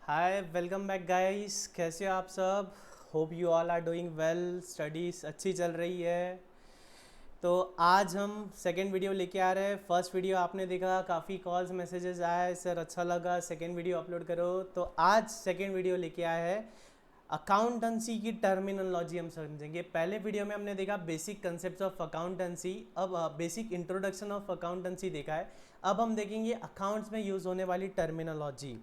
Hi welcome back guys, कैसे हो आप सब। Hope you all are doing well, studies अच्छी चल रही है। तो आज हम सेकेंड वीडियो लेके आ रहे हैं। फर्स्ट वीडियो आपने देखा, काफ़ी कॉल्स मैसेजेस आए, सर अच्छा लगा सेकेंड वीडियो अपलोड करो। तो आज सेकेंड वीडियो लेके आया है, अकाउंटेंसी की टर्मिनोलॉजी हम समझेंगे। पहले वीडियो में हमने देखा बेसिक कंसेप्ट ऑफ अकाउंटेंसी, अब बेसिक इंट्रोडक्शन ऑफ अकाउंटेंसी देखा है। अब हम देखेंगे अकाउंट्स में यूज़ होने वाली टर्मिनोलॉजी।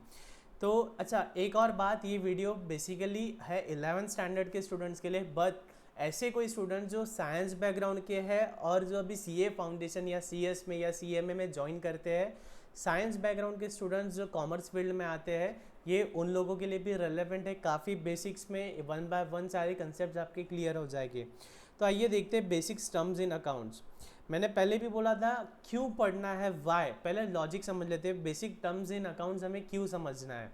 तो अच्छा, एक और बात, ये वीडियो बेसिकली है 11th स्टैंडर्ड के स्टूडेंट्स के लिए, बट ऐसे कोई स्टूडेंट जो साइंस बैकग्राउंड के हैं और जो अभी सीए फाउंडेशन या सीएस में या सीएमए में ज्वाइन करते हैं, साइंस बैकग्राउंड के स्टूडेंट्स जो कॉमर्स फील्ड में आते हैं, ये उन लोगों के लिए भी रेलेवेंट है। काफ़ी बेसिक्स में वन बाय वन सारे कंसेप्ट आपके क्लियर हो जाएंगे। तो आइए देखते हैं बेसिक्स टर्म्स इन अकाउंट्स। मैंने पहले भी बोला था क्यों पढ़ना है, वाई। पहले लॉजिक समझ लेते हैं, बेसिक टर्म्स इन अकाउंट्स हमें क्यों समझना है।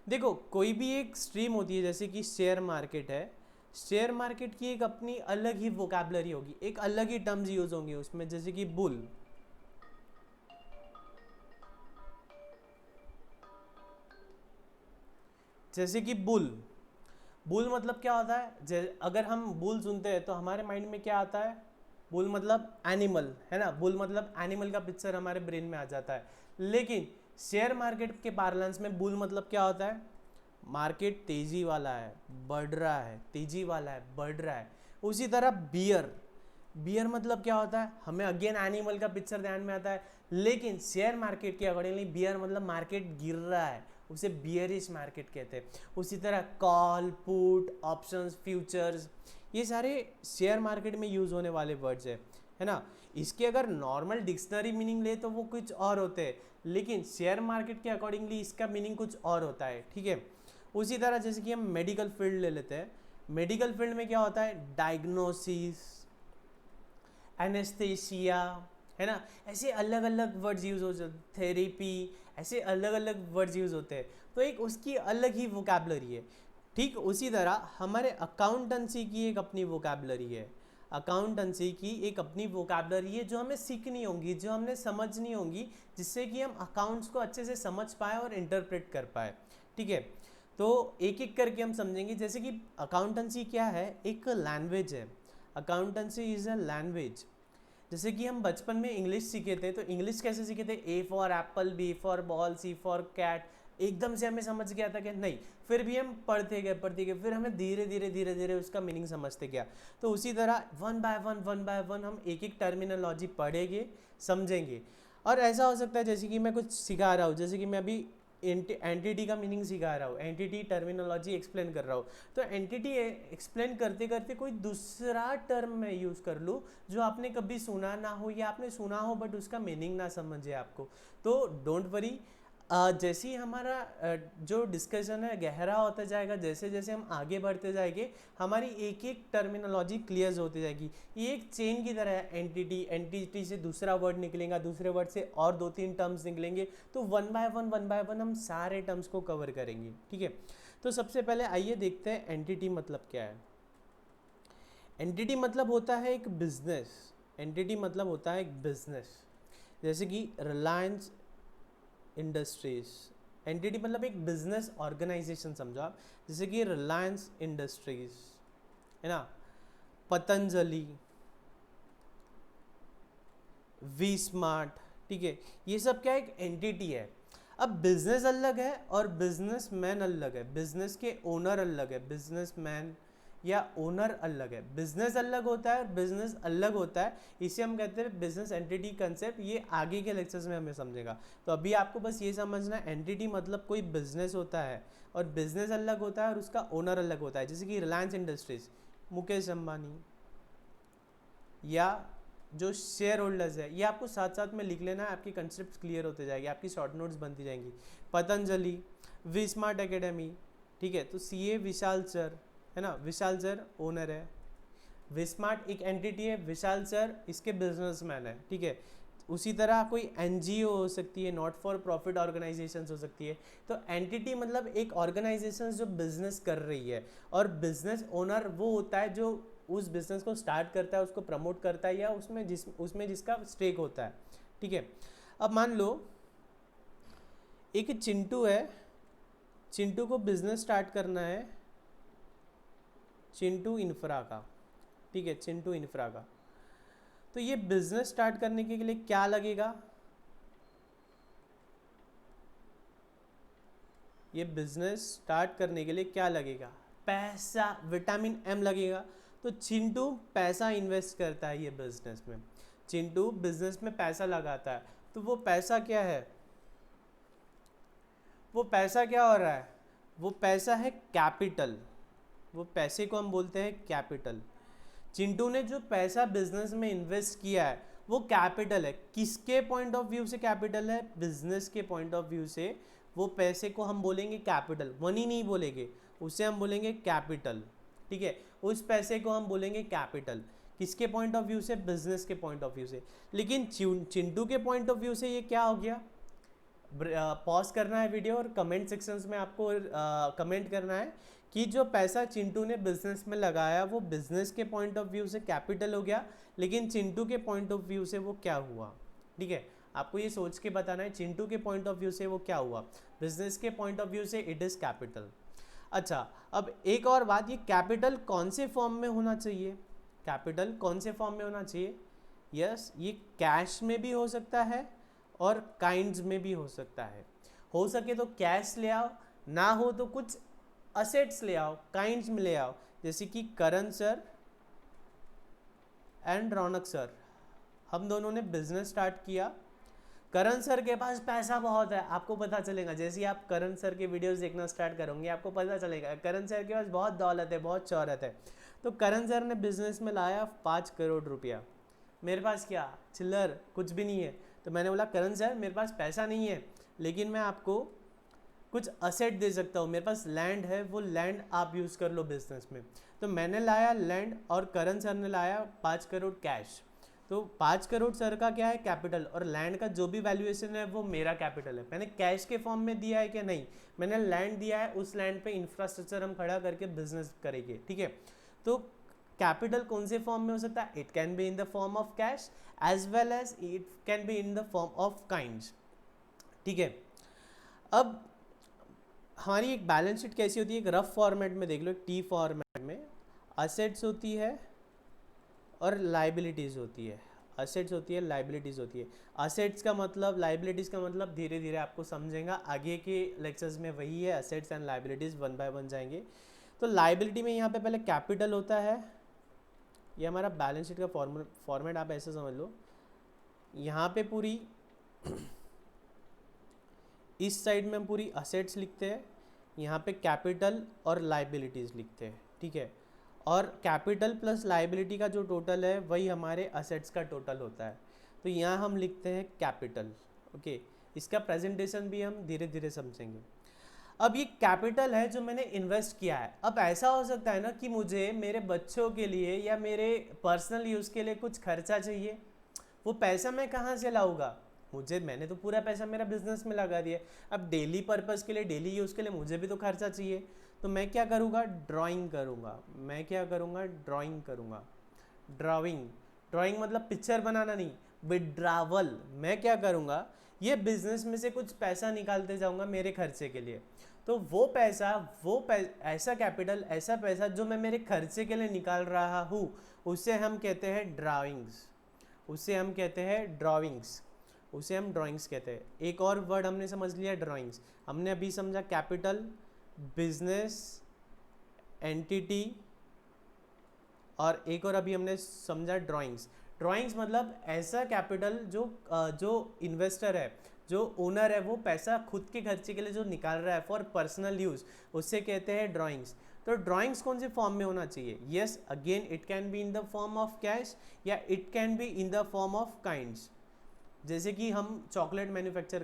देखो, कोई भी एक स्ट्रीम होती है, जैसे कि शेयर मार्केट है। शेयर मार्केट की एक अपनी अलग ही वोकैबुलरी होगी, एक अलग ही टर्म्स यूज होंगे उसमें, जैसे कि बुल। जैसे कि बुल, बुल मतलब क्या होता है। अगर हम बुल सुनते हैं तो हमारे माइंड में क्या आता है, बुल मतलब एनिमल, है ना। बुल मतलब एनिमल का पिक्चर हमारे ब्रेन में आ जाता है। लेकिन शेयर मार्केट के पार्लेंस में बुल मतलब क्या होता है, मार्केट तेजी वाला है, बढ़ रहा है, तेजी वाला है, बढ़ रहा है। उसी तरह बियर, बियर मतलब क्या होता है, हमें अगेन एनिमल का पिक्चर ध्यान में आता है। लेकिन शेयर मार्केट के अकॉर्डिंगली बियर मतलब मार्केट गिर रहा है, उसे बियरिश मार्केट कहते हैं। उसी तरह कॉल, पुट, ऑप्शंस, फ्यूचर्स, ये सारे शेयर मार्केट में यूज होने वाले वर्ड्स है ना। इसके अगर नॉर्मल डिक्शनरी मीनिंग ले तो वो कुछ और होते हैं, लेकिन शेयर मार्केट के अकॉर्डिंगली इसका मीनिंग कुछ और होता है, ठीक है। उसी तरह जैसे कि हम मेडिकल फील्ड ले लेते हैं। मेडिकल फील्ड में क्या होता है, डायग्नोसिस, एनेस्थेसिया, है ना। ऐसे अलग अलग वर्ड्स यूज हो जाते, थेरेपी, ऐसे अलग अलग वर्ड्स यूज होते हैं। तो एक उसकी अलग ही वोकैबुलरी है। ठीक उसी तरह हमारे अकाउंटेंसी की एक अपनी वोकैबुलरी है। अकाउंटेंसी की एक अपनी वोकैबुलरी है जो हमें सीखनी होगी, जो हमने समझनी होगी, जिससे कि हम अकाउंट्स को अच्छे से समझ पाए और इंटरप्रेट कर पाए, ठीक है। तो एक एक करके हम समझेंगे। जैसे कि अकाउंटेंसी क्या है, एक लैंग्वेज है। Accountancy is a language. जैसे कि हम बचपन में इंग्लिश सीखे थे, तो इंग्लिश कैसे सीखे थे, A for apple, B for ball, C for cat. एकदम से हमें समझ गया था कि नहीं, फिर भी हम पढ़ते गए, फिर हमें धीरे धीरे धीरे धीरे उसका मीनिंग समझते गया। तो उसी तरह वन बाय वन हम एक एक टर्मिनोलॉजी पढ़ेंगे, समझेंगे। और ऐसा हो सकता है जैसे कि मैं कुछ सिखा रहा हूँ, जैसे कि मैं अभी एंटिटी का मीनिंग सिखा रहा हूँ, एंटिटी टर्मिनोलॉजी एक्सप्लेन कर रहा हूँ। तो एंटिटी एक्सप्लेन करते करते कोई दूसरा टर्म मैं यूज़ कर लूँ जो आपने कभी सुना ना हो, या आपने सुना हो बट उसका मीनिंग ना समझे आपको, तो डोंट वरी। जैसे ही हमारा जो डिस्कशन है गहरा होता जाएगा, जैसे जैसे हम आगे बढ़ते जाएंगे, हमारी एक एक टर्मिनोलॉजी क्लियर होती जाएगी। ये एक चेन की तरह है। एंटिटी, एंटिटी से दूसरा वर्ड निकलेगा, दूसरे वर्ड से और दो तीन टर्म्स निकलेंगे। तो वन बाय वन हम सारे टर्म्स को कवर करेंगे, ठीक है। तो सबसे पहले आइए देखते हैं एंटिटी मतलब क्या है। एंटिटी मतलब होता है एक बिजनेस। एंटिटी मतलब होता है एक बिजनेस। जैसे कि रिलायंस इंडस्ट्रीज, एंटिटी मतलब एक बिजनेस ऑर्गेनाइजेशन समझो आप। जैसे कि रिलायंस इंडस्ट्रीज, है ना, पतंजलि, वी स्मार्ट, ठीक है। ये सब क्या एक एंटिटी है। अब बिजनेस अलग है और बिजनेसमैन अलग है, बिजनेस के ओनर अलग है, बिजनेसमैन या ओनर अलग है। बिजनेस अलग होता है और बिजनेस अलग होता है, इसे हम कहते हैं बिजनेस एंटिटी कंसेप्ट। ये आगे के लेक्चर्स में हमें समझेगा। तो अभी आपको बस ये समझना है, एंटिटी मतलब कोई बिजनेस होता है और बिजनेस अलग होता है और उसका ओनर अलग होता है। जैसे कि रिलायंस इंडस्ट्रीज, मुकेश अंबानी, या जो शेयर होल्डर्स है, ये आपको साथ साथ में लिख लेना है, आपकी कंसेप्ट क्लियर होते जाएगी, आपकी शॉर्ट नोट्स बनती जाएंगी। पतंजलि, वी स्मार्ट एकेडमी, ठीक है। तो सीए विशाल सर, है ना, विशाल सर ओनर है। विस्मार्ट एक एंटिटी है, विशाल सर इसके बिजनेसमैन है, ठीक है। उसी तरह कोई एनजीओ हो सकती है, नॉट फॉर प्रॉफिट ऑर्गेनाइजेशन हो सकती है। तो एंटिटी मतलब एक ऑर्गेनाइजेशन जो बिजनेस कर रही है, और बिजनेस ओनर वो होता है जो उस बिजनेस को स्टार्ट करता है, उसको प्रमोट करता है, या उसमें जिसका स्टेक होता है, ठीक है। अब मान लो एक चिंटू है, चिंटू को बिजनेस स्टार्ट करना है, चिंटू इंफ्रा का, ठीक है, चिंटू इंफ्रा का। तो ये बिजनेस स्टार्ट करने के लिए क्या लगेगा, ये बिजनेस स्टार्ट करने के लिए क्या लगेगा, पैसा, विटामिन एम लगेगा। तो चिंटू पैसा इन्वेस्ट करता है ये बिजनेस में, चिंटू बिजनेस में पैसा लगाता है। तो वो पैसा क्या है, वो पैसा क्या हो रहा है, वो पैसा है कैपिटल, वो पैसे को हम बोलते हैं कैपिटल। चिंटू ने जो पैसा बिजनेस में इन्वेस्ट किया है वो कैपिटल है। किसके पॉइंट ऑफ व्यू से कैपिटल है, बिजनेस के पॉइंट ऑफ व्यू से वो पैसे को हम बोलेंगे कैपिटल, मनी नहीं बोलेंगे, उसे हम बोलेंगे कैपिटल, ठीक है, उस पैसे को हम बोलेंगे कैपिटल। किसके पॉइंट ऑफ व्यू से, बिजनेस के पॉइंट ऑफ व्यू से। लेकिन चिंटू के पॉइंट ऑफ व्यू से ये क्या हो गया, पॉज करना है वीडियो और कमेंट सेक्शंस में आपको कमेंट करना है कि जो पैसा चिंटू ने बिजनेस में लगाया वो बिजनेस के पॉइंट ऑफ व्यू से कैपिटल हो गया, लेकिन चिंटू के पॉइंट ऑफ व्यू से वो क्या हुआ, ठीक है, आपको ये सोच के बताना है चिंटू के पॉइंट ऑफ व्यू से वो क्या हुआ, बिजनेस के पॉइंट ऑफ व्यू से इट इज़ कैपिटल। अच्छा, अब एक और बात, ये कैपिटल कौन से फॉर्म में होना चाहिए, कैपिटल कौन से फॉर्म में होना चाहिए, यस, ये कैश में भी हो सकता है और काइंड्स में भी हो सकता है। हो सके तो कैश ले आओ, ना हो तो कुछ असेट्स ले आओ, काइंड्स में ले आओ, जैसे कि करण सर एंड रौनक सर, हम दोनों ने बिजनेस स्टार्ट किया। करण सर के पास पैसा बहुत है, आपको पता चलेगा जैसे ही आप करण सर के वीडियोस देखना स्टार्ट करोगे आपको पता चलेगा करण सर के पास बहुत दौलत है, बहुत शौहरत है। तो करण सर ने बिजनेस में लाया 5 करोड़ रुपया, मेरे पास क्या चिल्लर कुछ भी नहीं है। तो मैंने बोला करण सर मेरे पास पैसा नहीं है लेकिन मैं आपको कुछ असेट दे सकता हूँ, मेरे पास लैंड है, वो लैंड आप यूज़ कर लो बिजनेस में। तो मैंने लाया लैंड और करण सर ने लाया 5 करोड़ कैश। तो 5 करोड़ सर का क्या है, कैपिटल, और लैंड का जो भी वैल्यूएशन है वो मेरा कैपिटल है। मैंने कैश के फॉर्म में दिया है क्या, नहीं, मैंने लैंड दिया है, उस लैंड पे इंफ्रास्ट्रक्चर हम खड़ा करके बिजनेस करेंगे, ठीक है। तो कैपिटल कौन से फॉर्म में हो सकता है, it can be in the form of cash as well as it can be in the form of kinds, ठीक है। अब हमारी एक बैलेंस शीट कैसी होती है, एक रफ फॉर्मेट में देख लो, एक टी फॉर्मेट में असेट्स होती है और लाइबिलिटीज़ होती है, असेट्स होती है, लाइबिलिटीज़ होती है। असेट्स का मतलब, लाइबिलिटीज़ का मतलब धीरे धीरे आपको समझेगा, आगे के लेक्चर्स में वही है, assets and liabilities one by one जाएंगे। तो लाइबिलिटी में यहाँ पे पहले कैपिटल होता है, ये हमारा बैलेंस शीट का फॉर्मेट आप ऐसे समझ लो, यहाँ पे पूरी इस साइड में हम पूरी असेट्स लिखते हैं, यहाँ पे कैपिटल और लाइबिलिटीज़ लिखते हैं, ठीक है। और कैपिटल प्लस लाइबिलिटी का जो टोटल है वही हमारे असेट्स का टोटल होता है। तो यहाँ हम लिखते हैं कैपिटल, ओके। इसका प्रेजेंटेशन भी हम धीरे धीरे समझेंगे। अब ये कैपिटल है जो मैंने इन्वेस्ट किया है। अब ऐसा हो सकता है ना कि मुझे मेरे बच्चों के लिए या मेरे पर्सनल यूज़ के लिए कुछ खर्चा चाहिए, वो पैसा मैं कहाँ से लाऊंगा, मैंने तो पूरा पैसा मेरा बिजनेस में लगा दिया। अब डेली पर्पज़ के लिए, डेली यूज़ के लिए मुझे भी तो खर्चा चाहिए। तो मैं क्या करूँगा, ड्राइंग करूँगा, मैं क्या करूँगा, ड्राइंग करूँगा। ड्राइंग मतलब पिक्चर बनाना नहीं, विड्रावल। मैं क्या करूँगा, ये बिजनेस में से कुछ पैसा निकालते जाऊँगा मेरे खर्चे के लिए। तो वो पैसा ऐसा कैपिटल, ऐसा पैसा जो मैं मेरे खर्चे के लिए निकाल रहा हूँ, उसे हम कहते हैं ड्राइंग्स, उसे हम कहते हैं ड्राइंग्स, उसे हम ड्राइंग्स कहते हैं। एक और वर्ड हमने समझ लिया, ड्राइंग्स। हमने अभी समझा कैपिटल, बिजनेस, एंटिटी, और एक और अभी हमने समझा ड्राइंग्स। ड्राइंग्स मतलब ऐसा कैपिटल जो इन्वेस्टर है, जो ओनर है, वो पैसा खुद के खर्चे के लिए जो निकाल रहा है फॉर पर्सनल यूज़, उससे कहते हैं ड्राइंग्स। तो ड्राइंग्स कौन से फॉर्म में होना चाहिए, yes, again it can be in the form of cash या it can be in the form of kinds. जैसे कि हम चॉकलेट मैन्युफैक्चर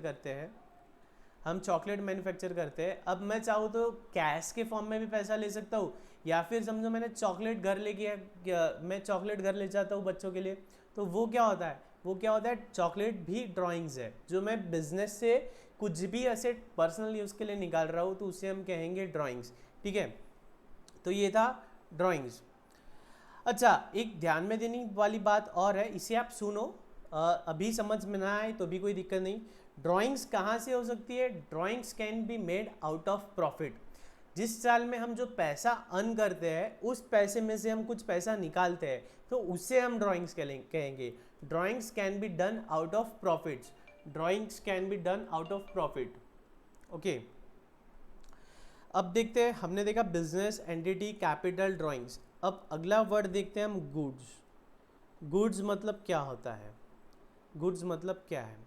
करते हैं, अब मैं चाहूँ तो कैश के फॉर्म में भी पैसा ले सकता हूँ, या फिर समझो मैंने चॉकलेट घर ले गया, मैं चॉकलेट घर ले जाता हूँ बच्चों के लिए, तो वो क्या होता है, चॉकलेट भी ड्राइंग्स है। जो मैं बिजनेस से कुछ भी असेट पर्सनल यूज़ के लिए निकाल रहा हूँ तो उसे हम कहेंगे ड्राइंग्स, ठीक है। तो ये था ड्राइंग्स। अच्छा, एक ध्यान में देने वाली बात और है, इसे आप सुनो, अभी समझ में ना आए तो भी कोई दिक्कत नहीं। ड्राइंग्स कहाँ से हो सकती है? Drawings can be made out of profit. जिस साल में हम जो पैसा अर्न करते हैं उस पैसे में से हम कुछ पैसा निकालते हैं तो उससे हम ड्राइंग्स कहेंगे। Drawings can be done out of profits. Drawings can be done out of profit. Okay, अब देखते हैं, हमने देखा बिजनेस एंटिटी कैपिटल ड्राइंग्स। अब अगला वर्ड देखते हैं हम, गुड्स। गुड्स मतलब क्या होता है? गुड्स मतलब क्या है?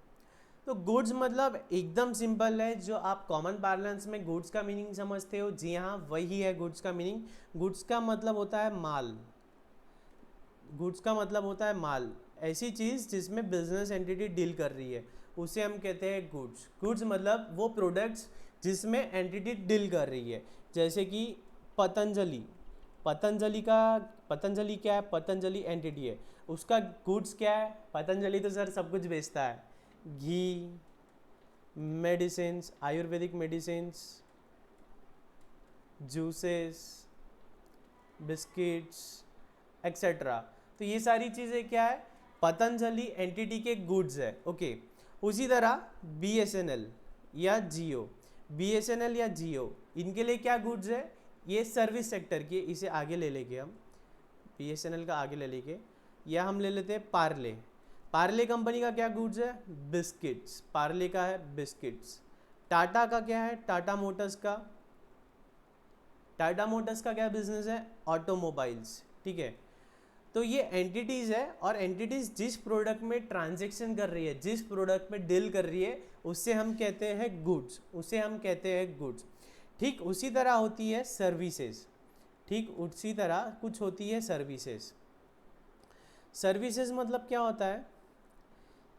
तो गुड्स मतलब एकदम सिंपल है, जो आप कॉमन पार्लेंस में गुड्स का मीनिंग समझते हो, जी हाँ वही है गुड्स का मीनिंग। गुड्स का मतलब होता है माल। गुड्स का मतलब होता है माल, ऐसी चीज़ जिसमें बिजनेस एंटिटी डील कर रही है उसे हम कहते हैं गुड्स। गुड्स मतलब वो प्रोडक्ट्स जिसमें एंटिटी डील कर रही है, जैसे कि पतंजलि। पतंजलि क्या है? पतंजलि एंटिटी है, उसका गुड्स क्या है? पतंजलि तो सर सब कुछ बेचता है, घी, medicines, Ayurvedic medicines, juices, biscuits etcetera. तो ये सारी चीज़ें क्या है? पतंजलि एंटिटी के गुड्स है। ओके, उसी तरह BSNL या जियो, BSNL या जियो, इनके लिए क्या गुड्स है? ये सर्विस सेक्टर की, इसे आगे ले लेंगे हम, BSNL का आगे ले लेंगे, या हम ले लेते हैं पार्ले। पार्ले कंपनी का क्या गुड्स है? बिस्किट्स। पार्ले का है बिस्किट्स। टाटा का क्या है? टाटा मोटर्स का, टाटा मोटर्स का क्या बिजनेस है? ऑटोमोबाइल्स। ठीक है, तो ये एंटिटीज़ है, और एंटिटीज़ जिस प्रोडक्ट में ट्रांजैक्शन कर रही है, जिस प्रोडक्ट में डील कर रही है, उससे हम कहते हैं गुड्स, उसे हम कहते हैं गुड्स। ठीक उसी तरह होती है सर्विसेज। ठीक उसी तरह कुछ होती है सर्विसेज। सर्विसेज मतलब क्या होता है?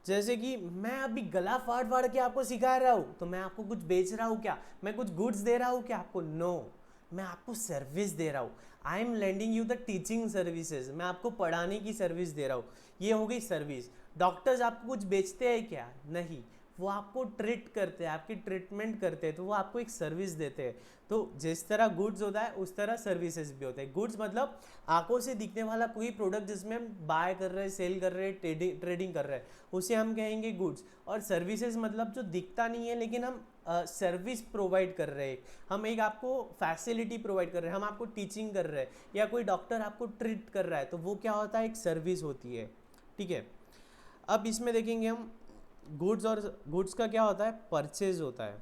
जैसे कि मैं अभी गला फाड़ फाड़ के आपको सिखा रहा हूँ, तो मैं आपको कुछ बेच रहा हूँ क्या? मैं कुछ गुड्स दे रहा हूँ क्या आपको? नो, मैं आपको सर्विस दे रहा हूँ। I am lending you the teaching services. मैं आपको पढ़ाने की सर्विस दे रहा हूँ, ये हो गई सर्विस। डॉक्टर्स आपको कुछ बेचते हैं क्या? नहीं, वो आपको ट्रीट करते हैं, आपकी ट्रीटमेंट करते हैं, तो वो आपको एक सर्विस देते हैं। तो जिस तरह गुड्स होता है उस तरह सर्विसेज भी होते हैं। गुड्स मतलब आंखों से दिखने वाला कोई प्रोडक्ट जिसमें हम बाय कर रहे हैं, सेल कर रहे हैं, ट्रेडिंग कर रहे हैं, उसे हम कहेंगे गुड्स। और सर्विसेज मतलब जो दिखता नहीं है लेकिन हम सर्विस प्रोवाइड कर रहे हैं, हम एक आपको फैसिलिटी प्रोवाइड कर रहे हैं, हम आपको टीचिंग कर रहे हैं, या कोई डॉक्टर आपको ट्रीट कर रहा है, तो वो क्या होता है? एक सर्विस होती है। ठीक है, अब इसमें देखेंगे हम गुड्स, और गुड्स का क्या होता है? परचेज होता है।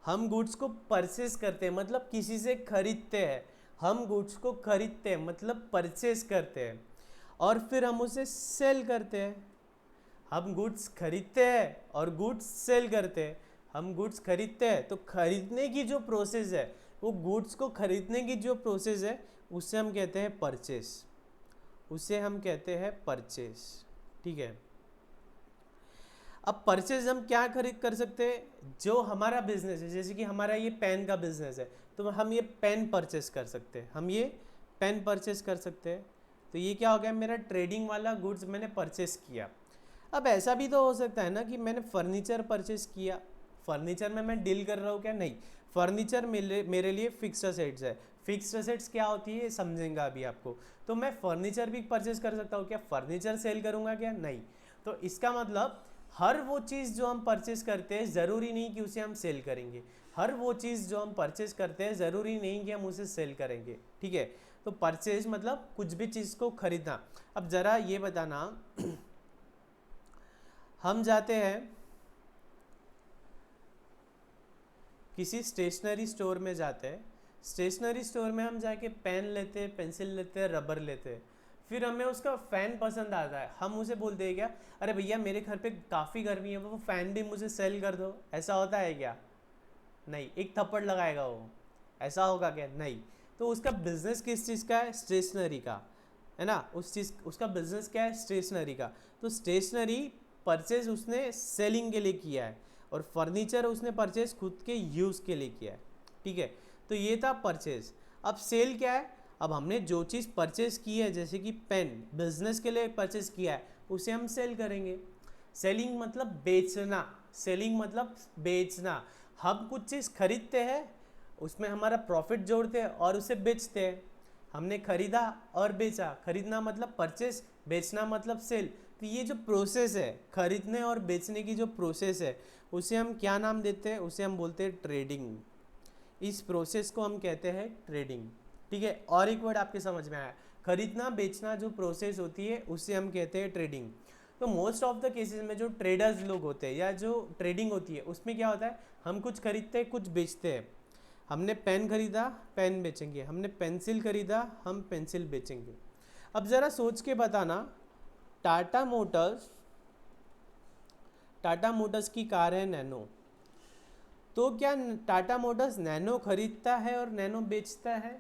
हम गुड्स को परचेज करते हैं, मतलब किसी से खरीदते हैं। हम गुड्स को खरीदते हैं मतलब परचेज करते हैं, और फिर हम उसे सेल करते हैं। हम गुड्स खरीदते हैं और गुड्स सेल करते हैं। हम गुड्स खरीदते हैं तो खरीदने की जो प्रोसेस है, वो गुड्स को खरीदने की जो प्रोसेस है उसे हम कहते हैं परचेस, उसे हम कहते हैं परचेस। ठीक है, अब परचेज हम क्या खरीद कर सकते हैं? जो हमारा बिजनेस है, जैसे कि हमारा ये पेन का बिजनेस है, तो हम ये पेन परचेस कर सकते हैं, हम ये पेन परचेस कर सकते हैं। तो ये क्या हो गया? मेरा ट्रेडिंग वाला गुड्स मैंने परचेस किया। अब ऐसा भी तो हो सकता है ना कि मैंने फर्नीचर परचेस किया। फर्नीचर में मैं डील कर रहा हूँ क्या? नहीं, फर्नीचर मेरे लिए फिक्स्ड असेट्स है। फिक्स्ड असेट्स क्या होती है समझेंगा अभी आपको। तो मैं फर्नीचर भी परचेस कर सकता हूँ क्या? फर्नीचर सेल करूँगा क्या? नहीं। तो इसका मतलब हर वो चीज़ जो हम परचेस करते हैं ज़रूरी नहीं कि उसे हम सेल करेंगे। हर वो चीज़ जो हम परचेस करते हैं ज़रूरी नहीं कि हम उसे सेल करेंगे। ठीक है, तो परचेज मतलब कुछ भी चीज़ को खरीदना। अब ज़रा ये बताना, हम जाते हैं किसी स्टेशनरी स्टोर में, जाते हैं स्टेशनरी स्टोर में, हम जाके पेन लेते हैं, पेंसिल लेते हैं, रबर लेते हैं, फिर हमें उसका फ़ैन पसंद आता है, हम उसे बोलते हैं क्या? अरे भैया मेरे घर पे काफ़ी गर्मी है, वो फ़ैन भी मुझे सेल कर दो। ऐसा होता है क्या? नहीं, एक थप्पड़ लगाएगा वो। ऐसा होगा क्या? नहीं। तो उसका बिजनेस किस चीज़ का है? स्टेशनरी का, है ना। उसका बिजनेस क्या है? स्टेशनरी का। तो स्टेशनरी परचेज उसने सेलिंग के लिए किया है, और फर्नीचर उसने परचेज खुद के यूज़ के लिए किया है। ठीक है, तो ये था परचेज। अब सेल क्या है? अब हमने जो चीज़ परचेज की है, जैसे कि पेन बिजनेस के लिए परचेज किया है, उसे हम सेल करेंगे। सेलिंग मतलब बेचना, सेलिंग मतलब बेचना। हम कुछ चीज़ खरीदते हैं, उसमें हमारा प्रॉफिट जोड़ते हैं और उसे बेचते हैं। हमने खरीदा और बेचा, खरीदना मतलब परचेस, बेचना मतलब सेल। तो ये जो प्रोसेस है खरीदने और बेचने की जो प्रोसेस है उसे हम क्या नाम देते हैं, उसे हम बोलते हैं ट्रेडिंग। इस प्रोसेस को हम कहते हैं ट्रेडिंग। ठीक है, और एक वर्ड आपके समझ में आया, खरीदना बेचना जो प्रोसेस होती है उसे हम कहते हैं ट्रेडिंग। तो मोस्ट ऑफ द केसेस में जो ट्रेडर्स लोग होते हैं या जो ट्रेडिंग होती है उसमें क्या होता है, हम कुछ खरीदते हैं कुछ बेचते हैं। हमने पेन खरीदा, पेन बेचेंगे, हमने पेंसिल खरीदा, हम पेंसिल बेचेंगे। अब ज़रा सोच के बताना, टाटा मोटर्स टाटा मोटर्स की कार है नैनो, तो क्या टाटा मोटर्स नैनो खरीदता है और नैनो बेचता है?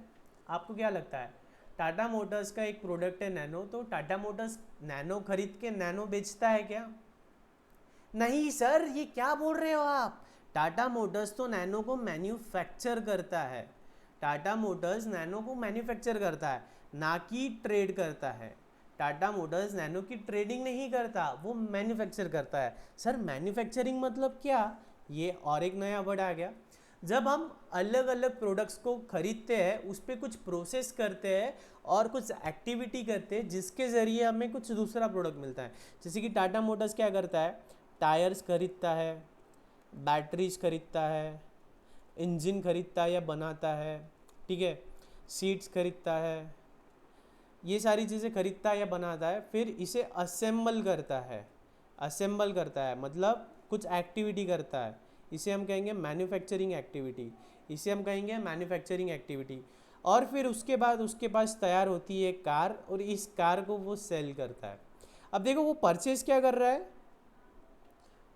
आपको क्या लगता है? टाटा मोटर्स का एक प्रोडक्ट है नैनो, तो टाटा मोटर्स नैनो खरीद के नैनो बेचता है क्या? नहीं सर, ये क्या बोल रहे हो आप? टाटा मोटर्स तो नैनो को मैन्युफैक्चर करता है। टाटा मोटर्स नैनो को मैन्युफैक्चर करता है, ना कि ट्रेड करता है। टाटा मोटर्स नैनो की ट्रेडिंग नहीं करता, वो मैन्युफैक्चर करता है। सर मैन्युफैक्चरिंग मतलब क्या? ये और एक नया वर्ड आ गया। जब हम अलग अलग प्रोडक्ट्स को खरीदते हैं, उस पर कुछ प्रोसेस करते हैं और कुछ एक्टिविटी करते हैं जिसके ज़रिए हमें कुछ दूसरा प्रोडक्ट मिलता है। जैसे कि टाटा मोटर्स क्या करता है, टायर्स खरीदता है, बैटरीज खरीदता है, इंजन खरीदता है या बनाता है, ठीक है, सीट्स खरीदता है, ये सारी चीज़ें खरीदता है या बनाता है, फिर इसे असेंबल करता है। असेंबल करता है मतलब कुछ एक्टिविटी करता है, इसे हम कहेंगे मैन्युफैक्चरिंग एक्टिविटी। इसे हम कहेंगे मैन्युफैक्चरिंग एक्टिविटी। और फिर उसके बाद उसके पास तैयार होती है कार, और इस कार को वो सेल करता है। अब देखो वो परचेज क्या कर रहा है,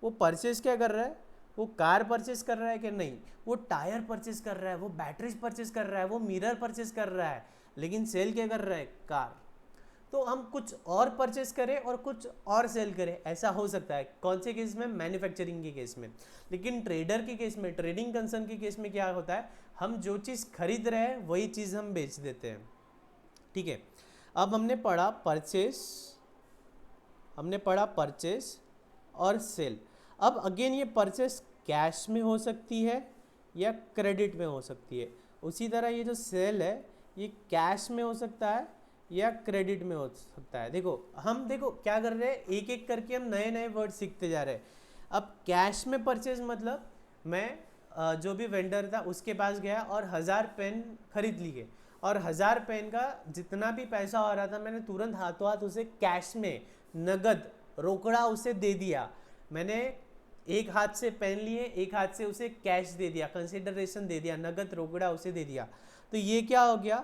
वो परचेज क्या कर रहा है, वो कार परचेज कर रहा है कि नहीं, वो टायर परचेज कर रहा है, वो बैटरीज परचेज कर रहा है, वो मिरर परचेज कर रहा है, लेकिन सेल क्या कर रहा है, कार। तो हम कुछ और परचेस करें और कुछ और सेल करें, ऐसा हो सकता है। कौन से केस में? मैन्युफैक्चरिंग के केस में। लेकिन ट्रेडर के केस में, ट्रेडिंग कंसर्न के केस में क्या होता है, हम जो चीज़ खरीद रहे हैं वही चीज़ हम बेच देते हैं। ठीक है, अब हमने पढ़ा परचेस और सेल। अब अगेन ये परचेस कैश में हो सकती है या क्रेडिट में हो सकती है। उसी तरह ये जो सेल है ये कैश में हो सकता है या क्रेडिट में हो सकता है। देखो क्या कर रहे हैं, एक एक करके हम नए नए वर्ड सीखते जा रहे हैं। अब कैश में परचेज मतलब मैं जो भी वेंडर था उसके पास गया और 1000 पेन खरीद लिए, और 1000 पेन का जितना भी पैसा हो रहा था मैंने तुरंत हाथों हाथ उसे कैश में, नगद रोकड़ा उसे दे दिया। मैंने एक हाथ से पेन लिए, एक हाथ से उसे कैश दे दिया, कंसिडरेशन दे दिया, नगद रोकड़ा उसे दे दिया। तो ये क्या हो गया,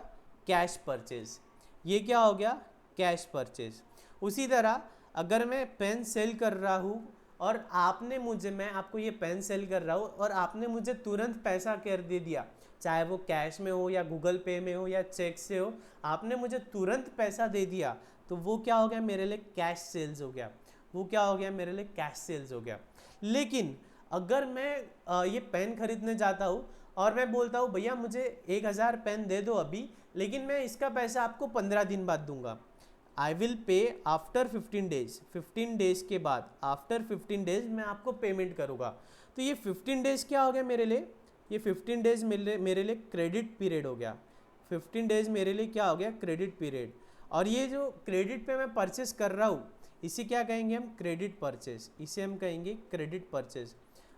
कैश परचेज। ये क्या हो गया, कैश परचेज। उसी तरह अगर मैं पेन सेल कर रहा हूँ और मैं आपको ये पेन सेल कर रहा हूँ और आपने मुझे तुरंत पैसा कर दे दिया, चाहे वो कैश में हो या गूगल पे में हो या चेक से हो, आपने मुझे तुरंत पैसा दे दिया, तो वो क्या हो गया, मेरे लिए कैश सेल्स हो गया। वो क्या हो गया, मेरे लिए कैश सेल्स हो गया। लेकिन अगर मैं ये पेन खरीदने जाता हूँ और मैं बोलता हूँ भैया मुझे 1000 पेन दे दो अभी, लेकिन मैं इसका पैसा आपको 15 दिन बाद दूंगा, I will pay after 15 days. 15 days के बाद, आफ्टर 15 डेज मैं आपको पेमेंट करूँगा। तो ये 15 डेज क्या हो गया मेरे लिए, ये 15 डेज मेरे लिए क्रेडिट पीरियड हो गया। 15 डेज मेरे लिए क्या हो गया, क्रेडिट पीरियड। और ये जो क्रेडिट पे मैं परचेस कर रहा हूँ इसे क्या कहेंगे हम, क्रेडिट परचेस। इसे हम कहेंगे क्रेडिट परचेस,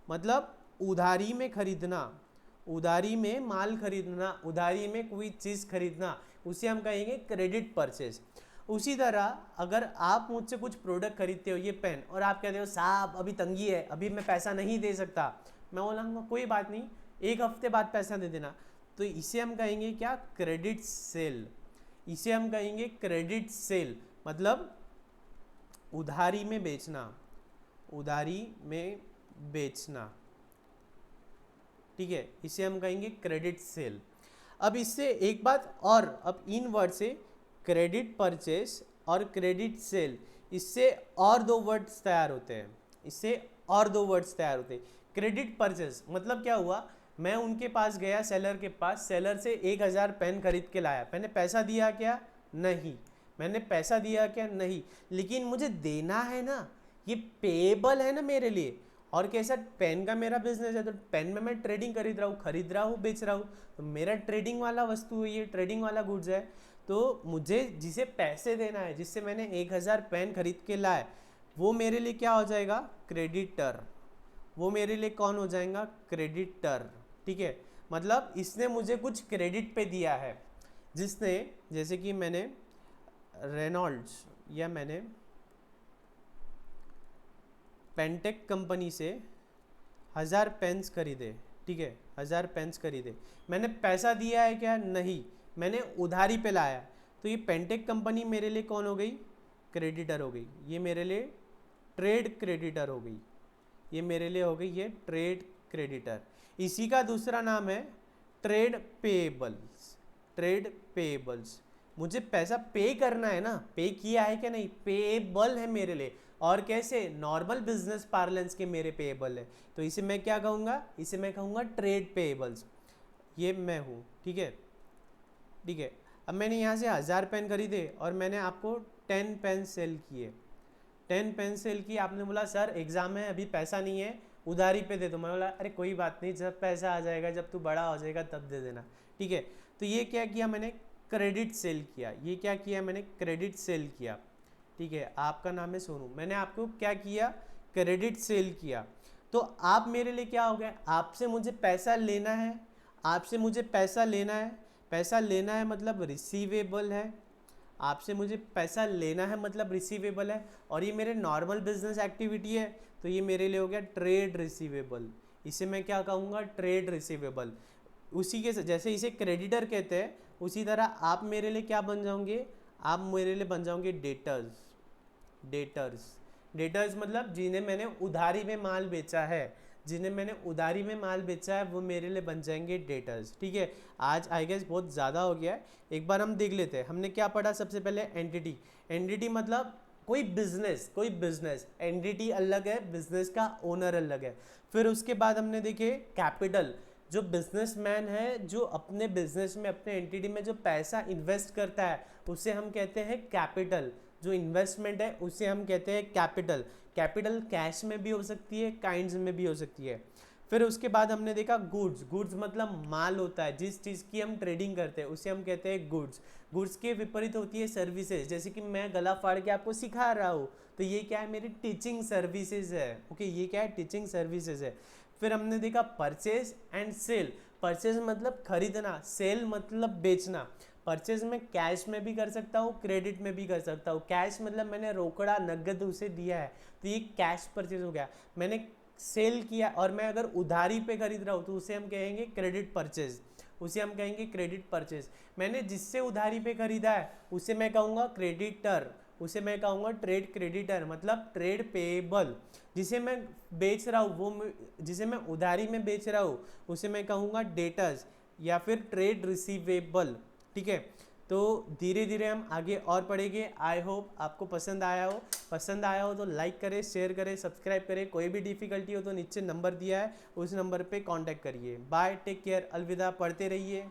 मतलब उधारी में खरीदना, उधारी में माल खरीदना, उधारी में कोई चीज़ खरीदना, उसे हम कहेंगे क्रेडिट परचेस। उसी तरह अगर आप मुझसे कुछ प्रोडक्ट खरीदते हो, ये पेन, और आप कहते हो साहब अभी तंगी है, अभी मैं पैसा नहीं दे सकता, मैं बोलूँगा कोई बात नहीं, 1 हफ्ते बाद पैसा दे देना, तो इसे हम कहेंगे क्या, क्रेडिट सेल। इसे हम कहेंगे क्रेडिट सेल, मतलब उधारी में बेचना, उधारी में बेचना। ठीक है, इसे हम कहेंगे क्रेडिट सेल। अब इससे एक बात और, अब इन वर्ड से क्रेडिट परचेस और क्रेडिट सेल, इससे और 2 वर्ड्स तैयार होते हैं, इससे और 2 वर्ड्स तैयार होते हैं। क्रेडिट परचेस मतलब क्या हुआ, मैं उनके पास गया, सेलर के पास, सेलर से 1000 पेन खरीद के लाया, मैंने पैसा दिया क्या, नहीं, मैंने पैसा दिया क्या, नहीं, लेकिन मुझे देना है ना, ये पेएबल है ना मेरे लिए। और कैसा, पेन का मेरा बिजनेस है, तो पेन में मैं ट्रेडिंग खरीद रहा हूँ, बेच रहा हूँ, तो मेरा ट्रेडिंग वाला वस्तु है, ये ट्रेडिंग वाला गुड्स है, तो मुझे जिसे पैसे देना है, जिससे मैंने 1000 पेन खरीद के लाए, वो मेरे लिए क्या हो जाएगा, क्रेडिटर। वो मेरे लिए कौन हो जाएगा, क्रेडिटर। ठीक है, मतलब इसने मुझे कुछ क्रेडिट पे दिया है, जिसने, जैसे कि मैंने रेनॉल्ड्स या मैंने पेंटेक कंपनी से 1000 पेन्स खरीदे, ठीक है, 1000 पेन्स खरीदे, मैंने पैसा दिया है क्या, नहीं, मैंने उधारी पे लाया, तो ये पेंटेक कंपनी मेरे लिए कौन हो गई, क्रेडिटर हो गई। ये मेरे लिए ट्रेड क्रेडिटर हो गई, ये मेरे लिए हो गई ये ट्रेड क्रेडिटर। इसी का दूसरा नाम है ट्रेड पेएबल्स। ट्रेड पेएबल्स, मुझे पैसा पे करना है ना, पे किया है क्या, नहीं, पेएबल है मेरे लिए। और कैसे, नॉर्मल बिजनेस पार्लेंस के मेरे पेएबल है, तो इसे मैं क्या कहूँगा, इसे मैं कहूँगा ट्रेड पेएबल्स। ये मैं हूँ, ठीक है, ठीक है। अब मैंने यहाँ से 1000 पेन खरीदे और मैंने आपको 10 पेन सेल किए, 10 पेन सेल की। आपने बोला सर एग्ज़ाम है, अभी पैसा नहीं है, उधारी पे दे दो। मैं बोला अरे कोई बात नहीं, जब पैसा आ जाएगा, जब तू बड़ा हो जाएगा तब दे देना, ठीक है। तो ये क्या किया मैंने, क्रेडिट सेल किया। ये क्या किया मैंने, क्रेडिट सेल किया, ठीक है। आपका नाम है सोनू, मैंने आपको क्या किया, क्रेडिट सेल किया। तो आप मेरे लिए क्या हो गए, आपसे मुझे पैसा लेना है, आपसे मुझे पैसा लेना है, पैसा लेना है मतलब रिसीवेबल है, आपसे मुझे पैसा लेना है मतलब रिसीवेबल है, और ये मेरे नॉर्मल बिजनेस एक्टिविटी है, तो ये मेरे लिए हो गया ट्रेड रिसीवेबल। इसे मैं क्या कहूँगा, ट्रेड रिसीवेबल। उसी के जैसे इसे क्रेडिटर कहते हैं, उसी तरह आप मेरे लिए क्या बन जाओगे, आप मेरे लिए बन जाओगे डेटर्स। डेटर्स, डेटर्स मतलब जिन्हें मैंने उधारी में माल बेचा है, जिन्हें मैंने उधारी में माल बेचा है, वो मेरे लिए बन जाएंगे डेटर्स, ठीक है। आज आई गेस बहुत ज़्यादा हो गया है, एक बार हम देख लेते हैं। हमने क्या पढ़ा, सबसे पहले एंटिटी। एंटिटी मतलब कोई बिजनेस, कोई बिजनेस, एंटिटी अलग है, बिजनेस का ओनर अलग है। फिर उसके बाद हमने देखे कैपिटल, जो बिजनेसमैन है, जो अपने बिजनेस में, अपने एंटिटी में जो पैसा इन्वेस्ट करता है, उसे हम कहते हैं कैपिटल। जो इन्वेस्टमेंट है उसे हम कहते हैं कैपिटल। कैपिटल कैश में भी हो सकती है, काइंड्स में भी हो सकती है। फिर उसके बाद हमने देखा गुड्स। गुड्स मतलब माल होता है, जिस चीज़ की हम ट्रेडिंग करते हैं उसे हम कहते हैं गुड्स। गुड्स के विपरीत होती है सर्विसेज, जैसे कि मैं गला फाड़ के आपको सिखा रहा हूँ, तो ये क्या है, मेरी टीचिंग सर्विसेज है, ओके, ये क्या है, टीचिंग सर्विसेज है। फिर हमने देखा परचेज एंड सेल। परचेज मतलब खरीदना, सेल मतलब बेचना। परचेज में कैश में भी कर सकता हूँ, क्रेडिट में भी कर सकता हूँ। कैश मतलब मैंने रोकड़ा, नगद उसे दिया है, तो ये कैश परचेज हो गया। मैंने सेल किया, और मैं अगर उधारी पे खरीद रहा हूँ तो उसे हम कहेंगे क्रेडिट परचेज, उसे हम कहेंगे क्रेडिट परचेज। मैंने जिससे उधारी पे खरीदा है उसे मैं कहूँगा क्रेडिटर, उसे मैं कहूँगा ट्रेड क्रेडिटर, मतलब ट्रेड पेएबल। जिसे मैं बेच रहा हूँ, वो जिसे मैं उधारी में बेच रहा हूँ, उसे मैं कहूँगा डेटर्स या फिर ट्रेड रिसीवेबल, ठीक है। तो धीरे धीरे हम आगे और पढ़ेंगे। आई होप आपको पसंद आया हो। पसंद आया हो तो लाइक करें, शेयर करें, सब्सक्राइब करें। कोई भी डिफ़िकल्टी हो तो नीचे नंबर दिया है, उस नंबर पे कांटेक्ट करिए। बाय, टेक केयर, अलविदा, पढ़ते रहिए।